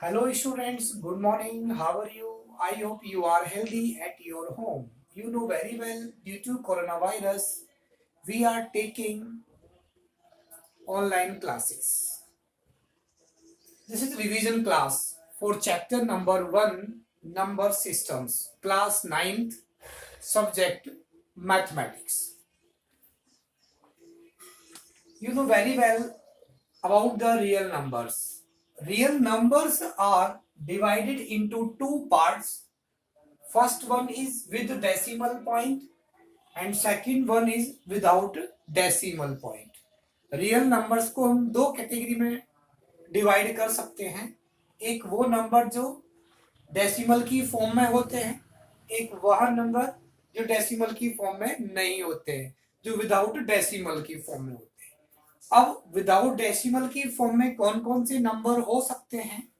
Hello students, good morning. How are you? I hope you are healthy at your home. You know very well, due to coronavirus, we are taking online classes. This is revision class for chapter number 1, number systems, class 9th, subject mathematics. You know very well about the real numbers. Real numbers are divided into two parts. First one is with decimal point and second one is without decimal point. Real numbers को हम दो category में divide कर सकते हैं। एक वो number जो डेसिमल की फॉर्म में होते हैं, एक वह नंबर जो डेसिमल की फॉर्म में नहीं होते हैं, जो विदाउट डेसिमल की फॉर्म में होते हैं। अब विदाउट डेसिमल की फॉर्म में कौन कौन से नंबर हो सकते हैं?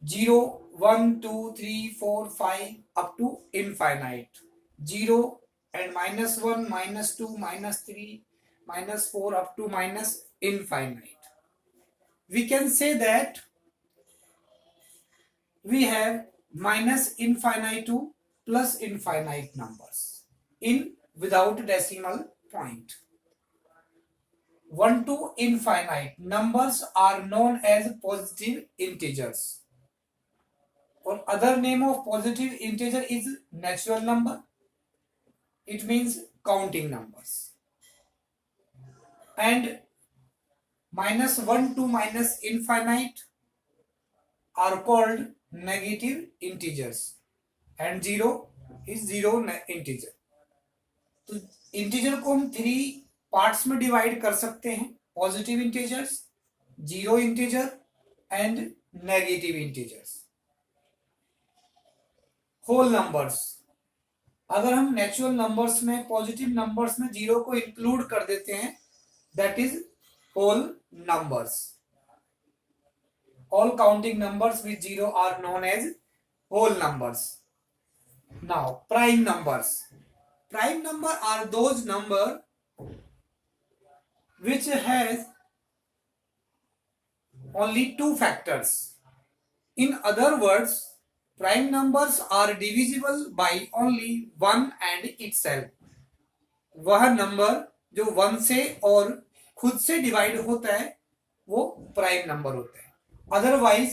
0, 1, 2, 3, 4, 5 up to infinite. 0 and -1, -2, -3, -4 up to minus infinite. We can say that we have minus infinite to plus infinite numbers in without decimal point. 1 to infinite numbers are known as positive integers. Or other name of positive integer is natural number. It means counting numbers. And -1 to minus infinite are called negative integers. And 0 is zero integer. तो integer को हम 3 parts में divide कर सकते हैं: positive integers, zero integer and negative integers. Whole numbers, अगर हम natural numbers में पॉजिटिव नंबर्स में 0 को इंक्लूड कर देते हैं, that is whole numbers. All counting numbers with 0 are known as whole numbers. Now, prime numbers. Prime number are those number which has only 2 factors. In other words, prime numbers are divisible by only 1 and itself. वह number जो 1 से और खुद से divide होता है वो prime number होता है. Otherwise,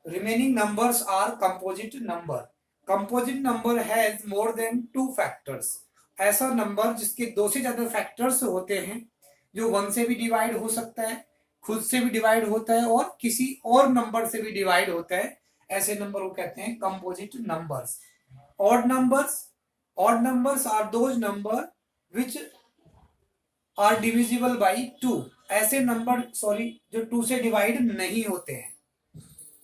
remaining numbers are composite number. Composite number has more than 2 factors. ऐसा नंबर जिसके 2 से ज्यादा फैक्टर्स होते हैं, जो 1 से भी डिवाइड हो सकता है, खुद से भी डिवाइड होता है और किसी और नंबर से भी डिवाइड होता है, ऐसे नंबर को कहते हैं composite numbers. odd numbers are those number which are divisible by 2. ऐसे नंबर जो 2 से डिवाइड नहीं होते हैं,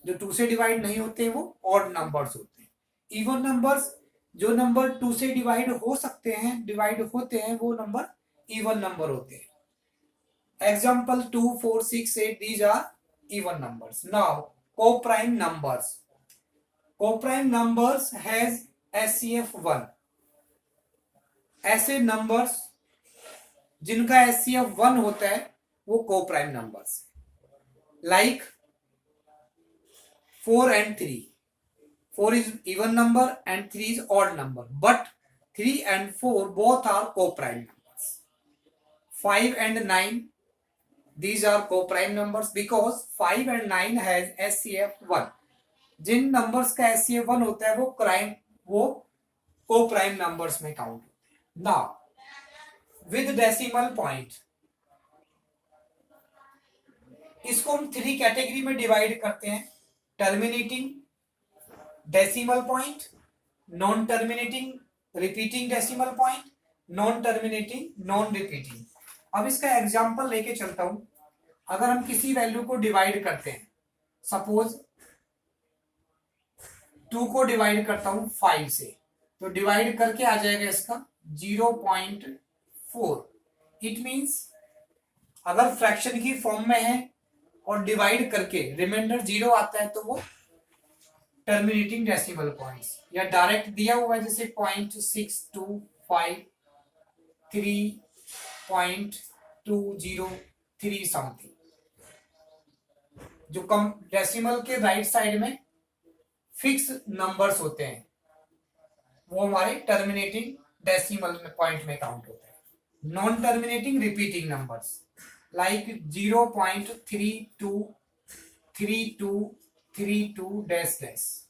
जो 2 से डिवाइड नहीं होते हैं वो ऑड नंबर्स होते हैं. इवन नंबर्स, जो नंबर 2 से डिवाइड हो सकते हैं, डिवाइड होते हैं, वो नंबर इवन नंबर होते हैं. Example 2, 4, 6, 8, these are even numbers. Now coprime numbers. Coprime numbers has HCF 1. ऐसे नंबर्स जिनका एचसीएफ 1 होता है वो coprime numbers. Like 4 and 3. 4 is even number and 3 is odd number, but 3 and 4 both are co-prime numbers. 5 and 9, these are co-prime numbers because 5 and 9 has SCF 1. Jin numbers का SCF 1 होता है वो co-prime numbers में count होते हैं. Now, with decimal point, इसको हम 3 category में डिवाइड करते हैं: terminating, decimal point, non terminating, repeating decimal point, non terminating, non repeating. अब इसका एग्जांपल लेके चलता हूं. अगर हम किसी वैल्यू को डिवाइड करते हैं, सपोज 2 को डिवाइड करता हूं 5 से, तो डिवाइड करके आ जाएगा इसका 0.4. इट मींस अगर फ्रैक्शन की फॉर्म में है और डिवाइड करके रिमाइंडर 0 आता है तो वो टर्मिनेटिंग डेसिमल पॉइंट्स, या डायरेक्ट दिया हुआ है जैसे 0.625 3.203 समथिंग, जो कम डेसिमल के राइट साइड में फिक्स नंबर्स होते हैं वो हमारे टर्मिनेटिंग डेसिमल पॉइंट में काउंट होते हैं। Non terminating repeating numbers like 0.323232 dash dash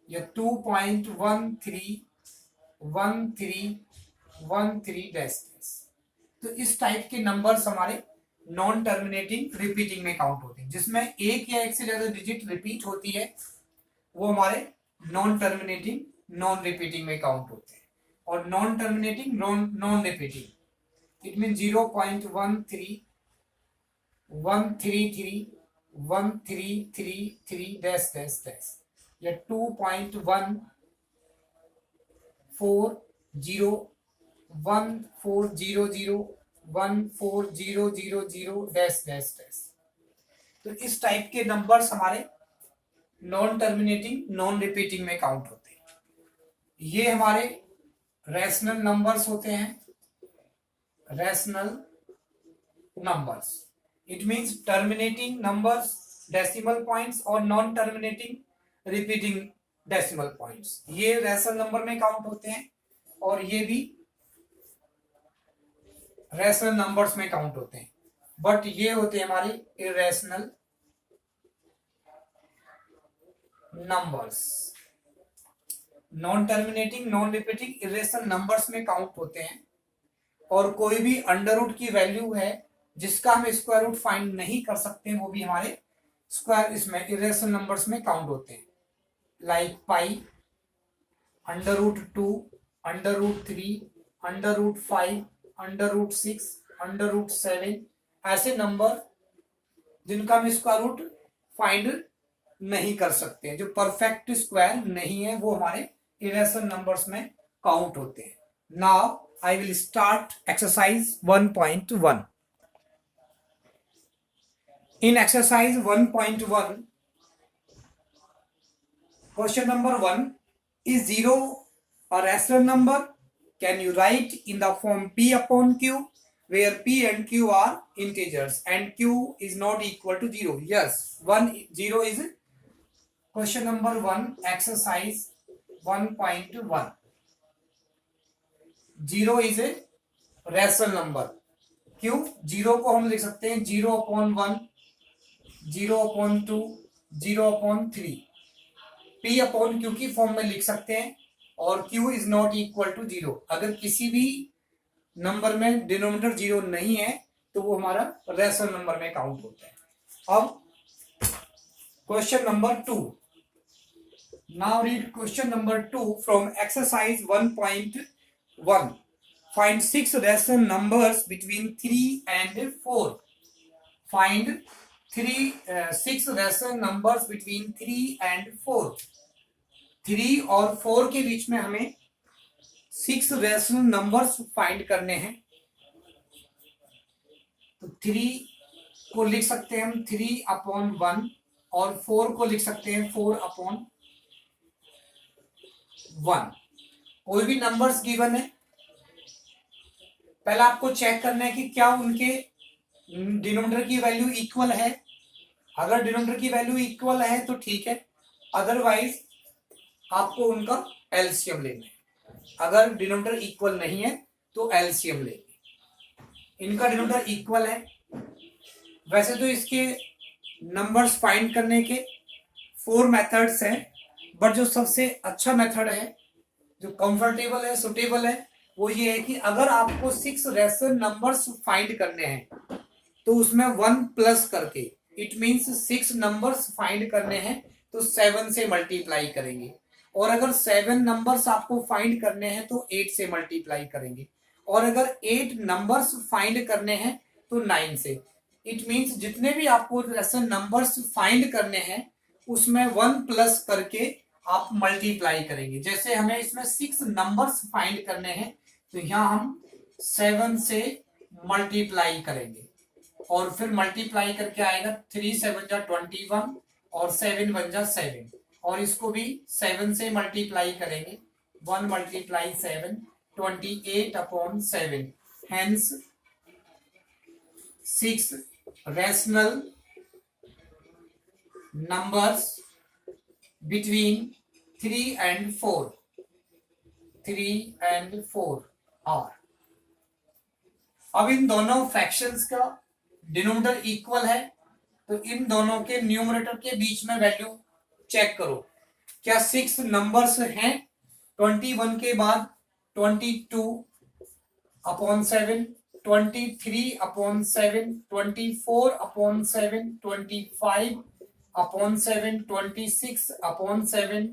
या 2.131313 डैश डैश। तो इस टाइप के नंबर्स हमारे नॉन टर्मिनेटिंग रिपीटिंग में काउंट होते हैं, जिसमें एक या एक से ज्यादा डिजिट रिपीट होती है वो हमारे नॉन टर्मिनेटिंग नॉन रिपीटिंग में काउंट होते हैं। और non terminating non repeating it mean 0.13133 dash dash dash या 2.140140014000 डैश डैश डैश। तो इस टाइप के नंबर्स हमारे नॉन टर्मिनेटिंग नॉन रिपीटिंग में काउंट होते हैं। ये हमारे रैशनल नंबर्स होते हैं। Rational numbers it means terminating numbers decimal points और non terminating repeating decimal points, ये रैशनल नंबर में काउंट होते हैं और ये भी रैशनल नंबर्स में काउंट होते हैं। बट ये होते हैं हमारे irrational numbers. Non terminating non repeating irrational numbers में काउंट होते हैं और कोई भी अंडर रूट की वैल्यू है जिसका हम स्क्वायर रूट फाइंड नहीं कर सकते वो भी हमारे स्क्वायर इसमें इरेशनल नंबर्स में काउंट होते हैं। लाइक पाई, √2, √3, √5, √6, √7 ऐसे नंबर जिनका हम स्क्वायर रूट फाइंड नहीं कर सकते हैं, जो परफेक्ट स्क्वायर नहीं है वो हमारे इरेशनल नंबर्स में काउंट होते हैं। Now I will start exercise 1.1. In exercise 1.1, question number 1, is 0 a rational number? Can you write in the form P upon Q, where P and Q are integers and Q is not equal to 0? Yes, 0 is question number 1, exercise 1.1. 0 is a rational number. क्यों? 0 को हम लिख सकते हैं 0/1, 0/2, 0/3 P upon Q की form में लिख सकते हैं और Q is not equal to 0। अगर किसी भी नंबर में डिनोमिनेटर 0 नहीं है तो वो हमारा रैशनल नंबर में काउंट होता है। अब question number 2। Now read question number 2 from exercise 1.1. Find 6 rational numbers between 3 and 4. Find 6 rational numbers between 3 and 4. 3 और 4 के बीच में हमें 6 rational numbers फाइंड करने हैं। तो 3 को लिख सकते हैं हम 3/1 और 4 को लिख सकते हैं 4/1। कोई भी नंबर्स गिवन है, पहला आपको चेक करना है कि क्या उनके डिनोमिनेटर की वैल्यू इक्वल है। अगर डिनोमिनेटर की वैल्यू इक्वल है तो ठीक है, अदरवाइज आपको उनका एलसीएम लेना है। अगर डिनोमिनेटर इक्वल नहीं है तो एलसीएम लेंगे। इनका डिनोमिनेटर इक्वल है। वैसे तो इसके नंबर्स फाइंड करने के 4 मेथड्स हैं, बट जो सबसे अच्छा मेथड है, जो कंफर्टेबल है, सुटेबल है, वो ये है कि अगर आपको 6 रैशनल नंबर्स फाइंड करने हैं तो उसमें 1 प्लस करके, इट मींस 6 नंबर्स फाइंड करने हैं तो 7 से मल्टीप्लाई करेंगे। और अगर 7 नंबर्स आपको फाइंड करने हैं तो 8 से मल्टीप्लाई करेंगे। और अगर 8 नंबर्स फाइंड करने हैं तो 9 से। इट मींस जितने भी आपको रैशनल नंबर्स फाइंड करने हैं उसमें 1 प्लस करके आप मल्टीप्लाई करेंगे। जैसे हमें इसमें 6 नंबर्स फाइंड करने हैं तो यहां हम 7 से मल्टीप्लाई करेंगे और फिर मल्टीप्लाई करके आएगा 3 7 जा 21 और 7 1 जा 7 और इसको भी 7 से मल्टीप्लाई करेंगे। 1 multiply 7 28/7। Hence 6 rational numbers between 3 and 4. 3 and 4 are. अब इन दोनों फ्रैक्शंस का डिनोमिनेटर इक्वल है, तो इन दोनों के न्यूमरेटर के बीच में वैल्यू चेक करो। क्या 6 नंबर्स हैं 21 के बाद? 22/7, 23/7, 24/7, 25/7, 26/7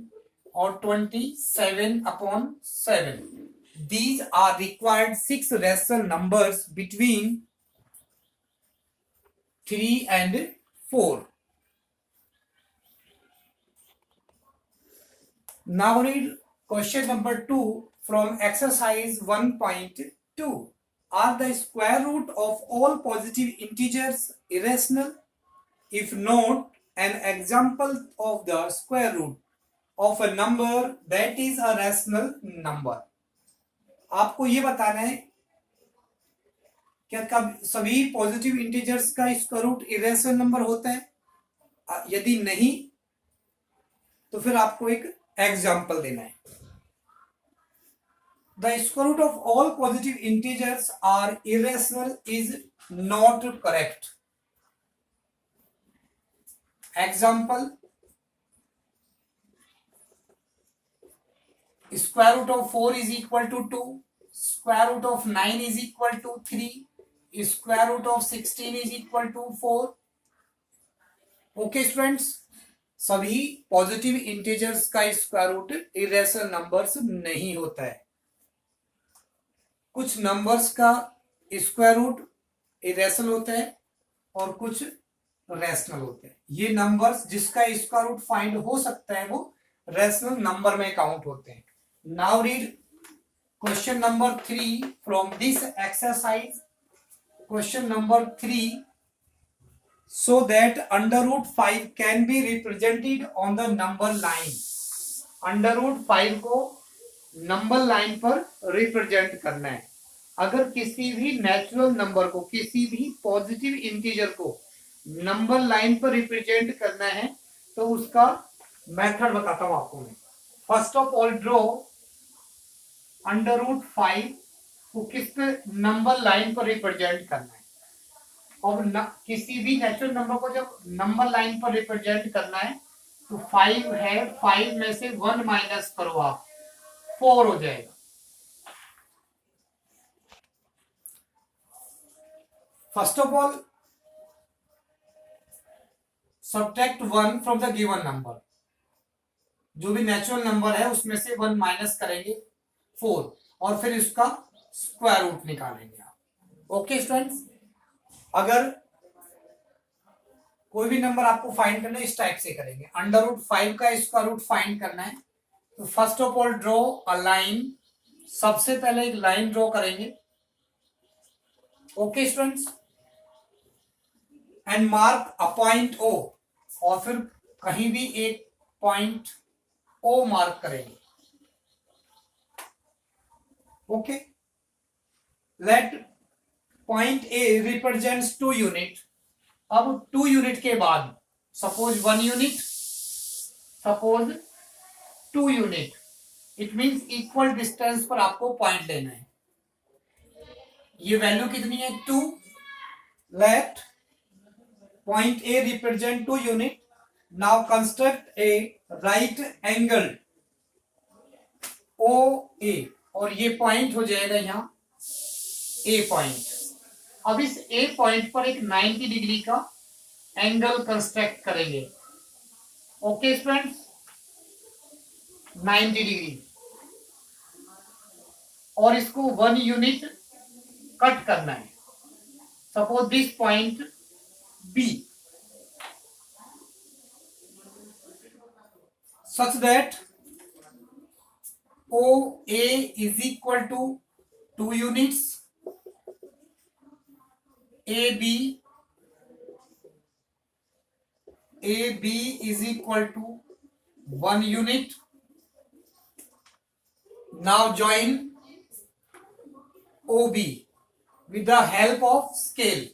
और 27/7. These are required 6 rational numbers between 3 and 4. Now read question number 2 from exercise 1.2. Are the square root of all positive integers irrational? If not, an example of the square root of a number that is a rational number. आपको ये बताना है क्या कब सभी positive integers का square root irrational number होता है? यदि नहीं तो फिर आपको एक एग्जाम्पल देना है। The square root of all positive integers are irrational is not correct. Example: square root of 4 is equal to 2, square root of 9 is equal to 3, square root of 16 is equal to 4. Okay students, सभी positive integers का square root irrational numbers नहीं होता है। कुछ numbers का square root irrational होता है और कुछ रैशनल होते हैं। ये नंबर्स जिसका स्क्वायर रूट फाइंड हो सकता है वो रैशनल नंबर में काउंट होते हैं। Now read question number 3 from this exercise. Question number 3, so that under root 5 can be represented on the number line. Under root 5 को नंबर लाइन पर रिप्रेजेंट करना है। अगर किसी भी नेचुरल नंबर को, किसी भी पॉजिटिव इंटीजर को नंबर लाइन पर रिप्रेजेंट करना है तो उसका मेथड बताता हूं आपको मैं। First of all draw under root 5 को किस पे नंबर लाइन पर रिप्रेजेंट करना है। और किसी भी नेचुरल नंबर को जब नंबर लाइन पर रिप्रेजेंट करना है तो 5 है, 5 में से 1 माइनस करो आप, 4 हो जाएगा। First of all subtract 1 from the given number. जो भी नेचुरल नंबर है उसमें से 1 माइनस करेंगे 4 और फिर इसका स्क्वायर रूट निकालेंगे आप। ओके स्टूडेंट्स, अगर कोई भी नंबर आपको फाइंड करना है इस टाइप से करेंगे। अंडर रूट 5 का स्क्वायर रूट फाइंड करना है तो first of all draw a line. सबसे पहले एक लाइन ड्रॉ करेंगे। Okay students, and mark a point O, और फिर कहीं भी एक पॉइंट ओ मार्क करेंगे। Okay, let point A represents 2 unit. अब 2 यूनिट के बाद suppose 1 unit, suppose 2 unit, it means equal distance पर आपको पॉइंट लेना है। ये वैल्यू कितनी है? 2। Let point A represent 2 unit. Now construct a right angle O A, और ये पॉइंट हो जाएगा यहां ए पॉइंट। अब इस ए पॉइंट पर एक 90 डिग्री का एंगल कंस्ट्रक्ट करेंगे। ओके स्टूडेंट्स, 90 डिग्री, और इसको 1 यूनिट कट करना है। Suppose this point B, such that O A is equal to 2 units, AB is equal to 1 unit. Now join OB with the help of scale.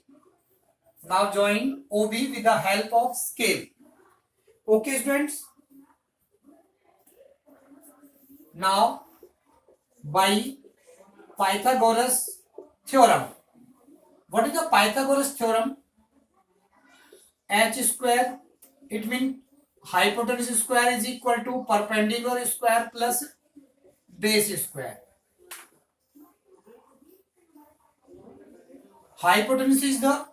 Now join OB with the help of scale. Okay students, now by Pythagoras theorem. What is the Pythagoras theorem? H square, it means hypotenuse square is equal to perpendicular square plus base square. Hypotenuse is the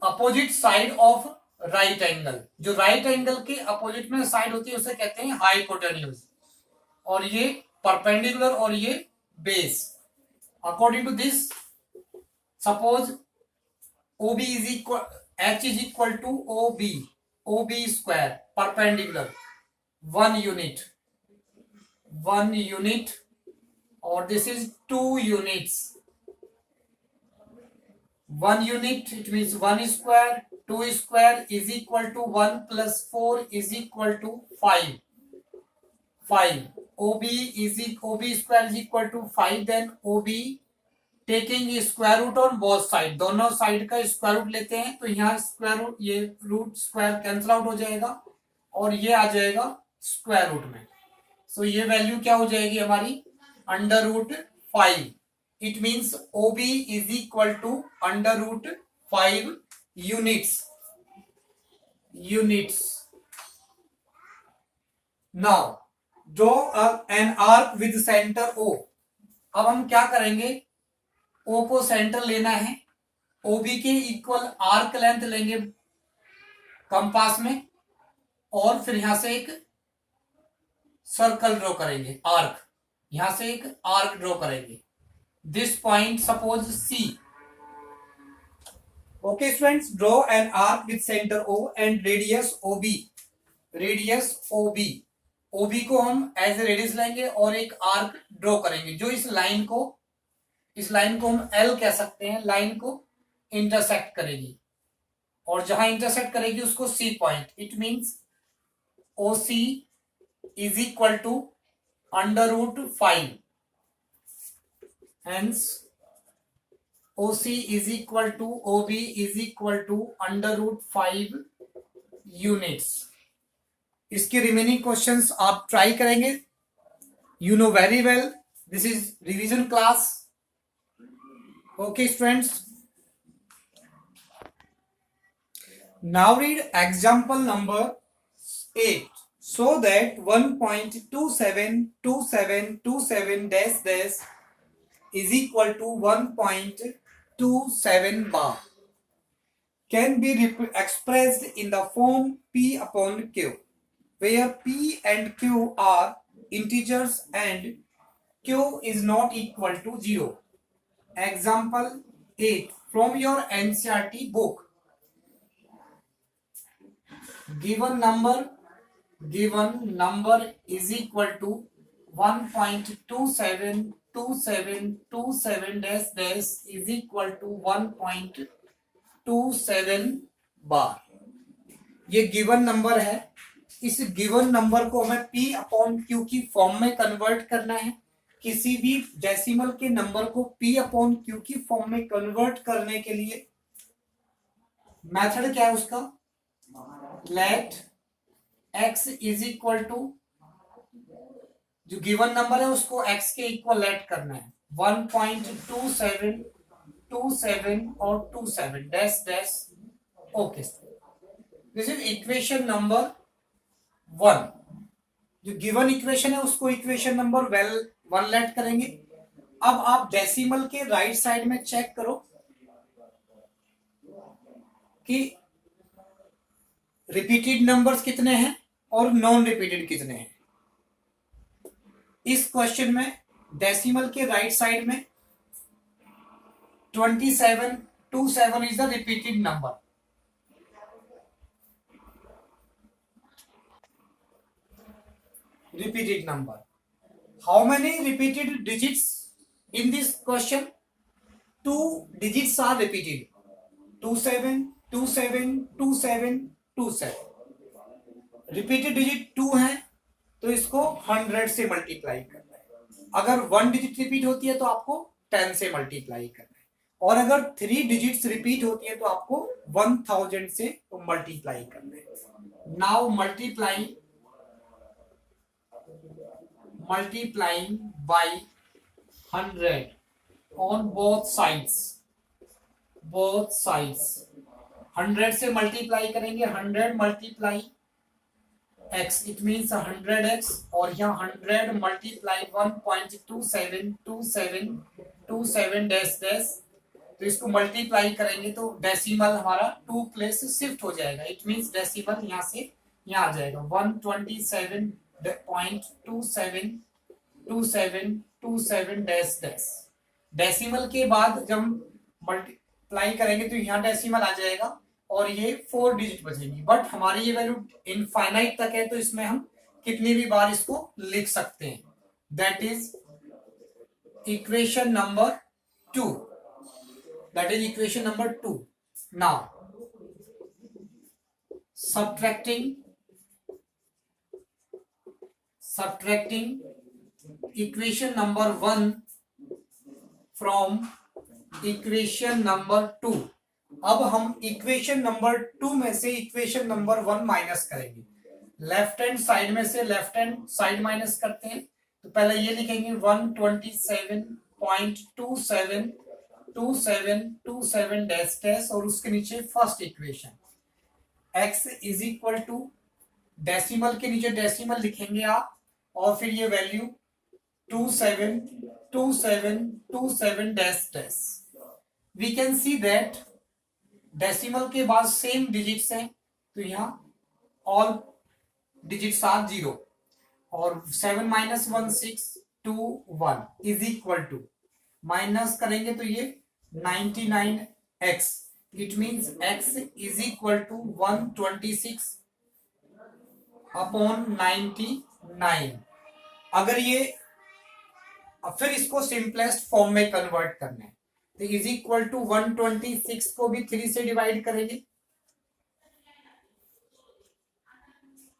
opposite side of right angle. जो right angle के opposite में side होती है उसे कहते हैं hypotenuse. और ये परपेंडिकुलर और ये base. According to this, suppose OB is equal, H is equal to OB square perpendicular 1 unit और this is 2 units. 1 unit, it means 1 square, 2 square is equal to 1 plus 4 is equal to 5. OB square is equal to 5. Then OB taking square root on both side, दोनों side का square root लेते हैं तो यहाँ square root, ये root square cancel out हो जाएगा और ये आ जाएगा स्क्वायर रूट में. सो ये वैल्यू क्या हो जाएगी हमारी, under root 5. It means OB is equal to under root 5 units. Now draw an arc with center O. अब हम क्या करेंगे, O को सेंटर लेना है, OB के इक्वल आर्क लेंथ लेंगे कंपास में और फिर यहां से एक सर्कल ड्रॉ करेंगे, आर्क. यहां से एक आर्क ड्रॉ करेंगे. This point, suppose C. Okay students, draw an arc with center O and radius OB. OB को हम एज ए रेडियस लेंगे और एक आर्क ड्रॉ करेंगे जो इस लाइन को हम L कह सकते हैं, लाइन को इंटरसेक्ट करेगी. और जहां इंटरसेक्ट करेगी उसको C point. It means OC is equal to under root 5. Hence OC is equal to OB is equal to under root 5 units. इसके रिमेनिंग क्वेश्चंस आप ट्राई करेंगे. You know very well, this is revision class. Okay students, now read example number 8. So that 1.272727 dash dash is equal to 1.27 bar can be expressed in the form P upon Q, where P and Q are integers and Q is not equal to 0. Example 8 from your NCERT book. Given number is equal to 1.272727 dash dash is equal to 1.27 बार. ये given number है. इस given number को हमें P upon Q की form में convert करना है. किसी भी डेसिमल के नंबर को P अपॉन Q की फॉर्म में कन्वर्ट करने के लिए मेथड क्या है उसका, let x is equal to, जो गिवन नंबर है उसको x के इक्वल लेट करना है. 1.2727 और 27 dash dash. Okay, this is equation number 1. जो गिवन इक्वेशन है उसको इक्वेशन नंबर 1 लेट करेंगे. अब आप डेसिमल के राइट साइड में चेक करो कि रिपीटेड नंबर्स कितने हैं और नॉन रिपीटेड कितने हैं. इस क्वेश्चन में डेसिमल के राइट साइड में 27 is the repeated number. How many repeated digits in this question? 2 digits are repeated. 27, 27, 27, 27. Repeated digit 2 है तो इसको 100 से मल्टीप्लाई करना है. अगर 1 डिजिट रिपीट होती है तो आपको 10 से मल्टीप्लाई करना है. और अगर 3 डिजिट्स रिपीट होती है तो आपको 1000 से मल्टीप्लाई करना है. Now multiplying by 100 on both sides 100 से मल्टीप्लाई करेंगे 100 multiply x it means 100x और यहाँ 100 मल्टीप्लाई 1.272727 डैश डैश तो इसको मल्टीप्लाई करेंगे तो डेसिमल हमारा 2 प्लेस शिफ्ट हो जाएगा इट मीन्स डेसिमल यहाँ से यहाँ आ जाएगा 127.272727 डैश डैश डेसिमल के बाद जब मल्टीप्लाई करेंगे तो यहाँ डेसिमल आ जाएगा और ये 4 डिजिट बचेंगी बट हमारी ये वैल्यू इनफाइनाइट तक है तो इसमें हम कितनी भी बार इसको लिख सकते हैं that is equation number 2 now subtracting equation number 1 from equation number 2 अब हम इक्वेशन नंबर 2 में से इक्वेशन नंबर 1 माइनस करेंगे लेफ्ट हैंड साइड में से लेफ्ट हैंड साइड माइनस करते हैं तो पहले ये लिखेंगे 127.2727 डैश डैश और उसके नीचे first equation x is equal to decimal के नीचे डेसिमल लिखेंगे आप और फिर ये value 272727 dash dash we can see that decimal के बाद सेम डिजिट्स हैं तो यहाँ ऑल डिजिट्स आर 0 और 7 minus 1 6 2 1 is equal to minus करेंगे तो ये 99x it means x is equal to 126 upon 99 अगर ये फिर इसको सिंपलेस्ट फॉर्म में कन्वर्ट करना है तो इज इक्वल टू 126 को भी 3 से डिवाइड करेंगे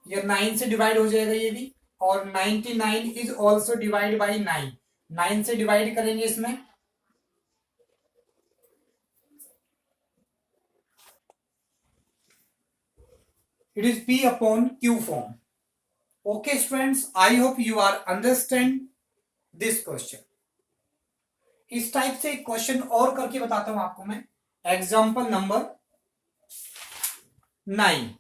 ये 9 से डिवाइड हो जाएगा ये भी और 99 इज ऑल्सो डिवाइड बाई 9 से डिवाइड करेंगे इसमें it is p upon q form. Okay students, I hope you are understand this question. इस टाइप से एक क्वेश्चन और करके बताता हूं आपको मैं example number 9.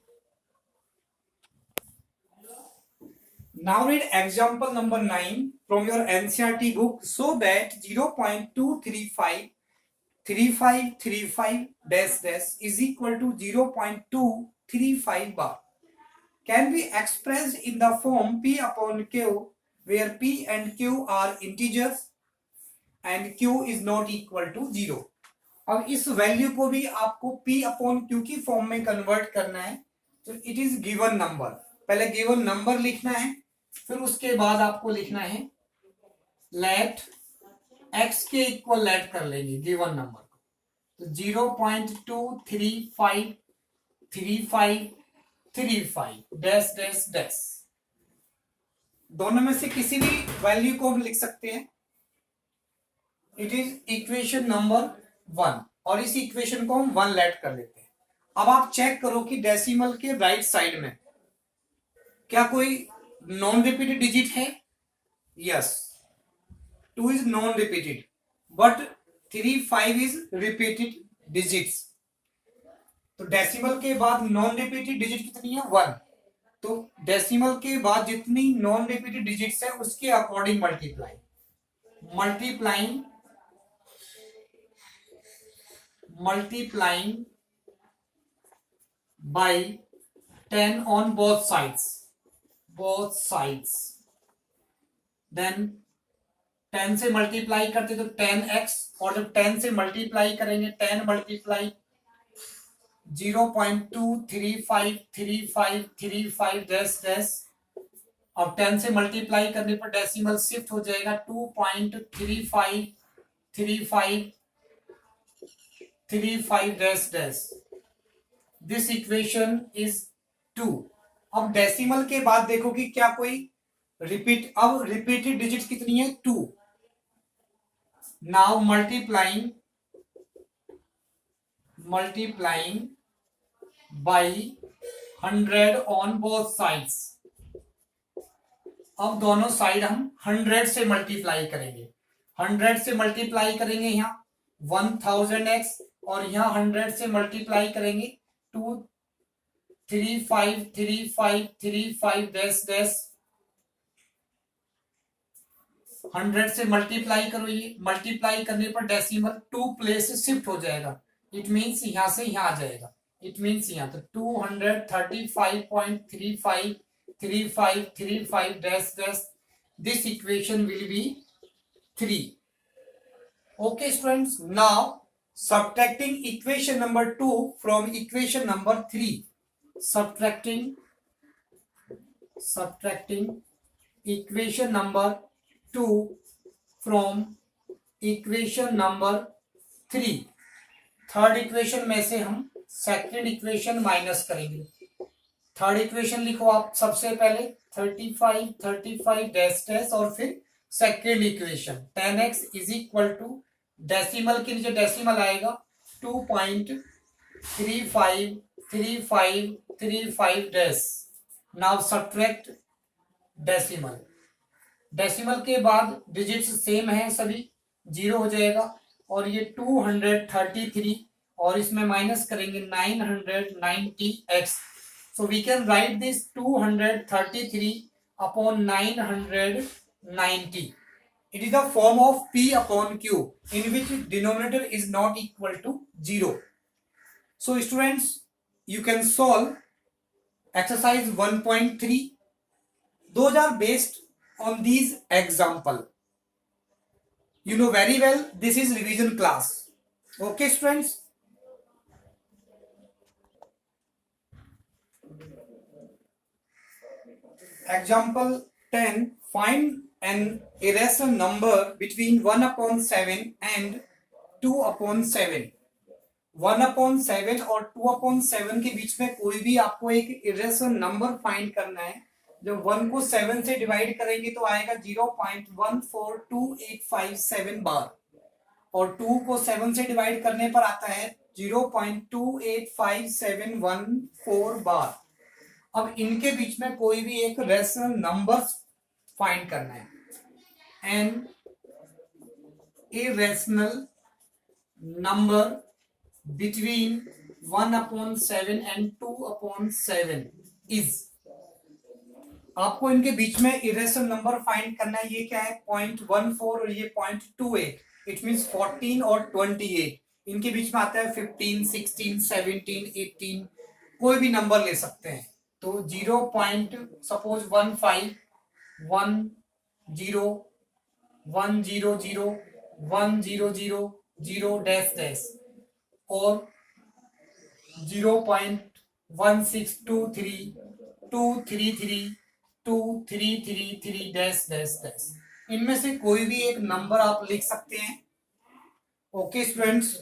Now read example number 9 from your NCERT book so that 0.235 dash dash is equal to 0.235 bar can be expressed in the form p upon q where p and q are integers and q is not equal to 0. अब इस value को भी आपको p upon q की form में convert करना है तो इट इज गिवन नंबर पहले गिवन नंबर लिखना है फिर उसके बाद आपको लिखना है लेट x के इक्वल लेट कर लेंगे गिवन नंबर को तो 0.23535 डैश डैश डैश दोनों में से किसी भी वैल्यू को हम लिख सकते हैं इट इज इक्वेशन नंबर 1 और इस इक्वेशन को हम 1 लेट कर लेते हैं अब आप चेक करो कि डेसिमल के राइट साइड में क्या कोई नॉन रिपीटेड डिजिट है yes 2 is non repeated but 3 5 is repeated digits तो डेसिमल के बाद नॉन रिपीटेड डिजिट कितनी है 1 तो डेसिमल के बाद जितनी नॉन रिपीटेड डिजिट्स है उसके according multiplying by 10 on both sides then 10 से मल्टीप्लाई करते तो 10x और जब 10 से मल्टीप्लाई करेंगे 10 मल्टीप्लाई 0.23535 डैश डैश अब 10 से मल्टीप्लाई करने पर डेसिमल शिफ्ट हो जाएगा 2.3535 dash dash this equation is 2 अब डेसिमल के बाद देखो कि क्या कोई अब रिपीटेड डिजिट कितनी है 2 now multiplying by 100 on both sides. अब दोनों साइड हम 100 से मल्टीप्लाई करेंगे। 100 से मल्टीप्लाई करेंगे यहाँ 1000x, और यहाँ 100 से मल्टीप्लाई करेंगे 2353535 डैश डैश। 100 से मल्टीप्लाई करो, ये मल्टीप्लाई करने पर डेसिमल 2 प्लेस शिफ्ट हो जाएगा। इट मीन्स यहां से यहां आ जाएगा। इट मीन्स यहाँ तो 235.353535 dash dash. This equation will be 3। Okay students, now subtracting equation number 2 from equation number 3. Subtracting equation number 2 from equation number 3. Third equation में से हम सेकंड इक्वेशन माइनस करेंगे। थर्ड इक्वेशन लिखो आप सबसे पहले 35 डैश डैश, और फिर second equation 10x is equal to decimal के नीचे डेसिमल आएगा 2.353535 dash. Now subtract decimal. Decimal के बाद डिजिट्स सेम है, सभी जीरो हो जाएगा, और ये 233, और इसमें माइनस करेंगे 990x। So we can write this 233 upon 990. It is the form of P upon Q in which denominator is not equal to 0. So students, you can solve exercise 1.3. Those are based on these example. You know very well this is revision class. Okay students. Example 10. Find an irrational number between 1 upon 7 and 2 upon 7. 1 upon 7 और 2 upon 7 के बीच में कोई भी आपको एक irrational number find करना है। जब 1 को 7 से डिवाइड करेंगे तो आएगा 0.142857 बार, और 2 को 7 से डिवाइड करने पर आता है 0.285714 बार। अब इनके बीच में कोई भी एक रेशनल नंबर फाइंड करना है। An irrational number between 1 upon 7 and 2 upon 7 is, आपको इनके बीच में irrational नंबर फाइंड करना है। ये क्या है 0.14 और ये 0.28, इट मीन्स 14 और 28। इनके बीच में आता है 15, 16, 17, 18, कोई भी नंबर ले सकते हैं। तो 0. सपोज 15 10 100 1000 डैश डैश, और 0.1623 233 डैश डैश डैश। इनमें से कोई भी एक नंबर आप लिख सकते हैं। Okay students,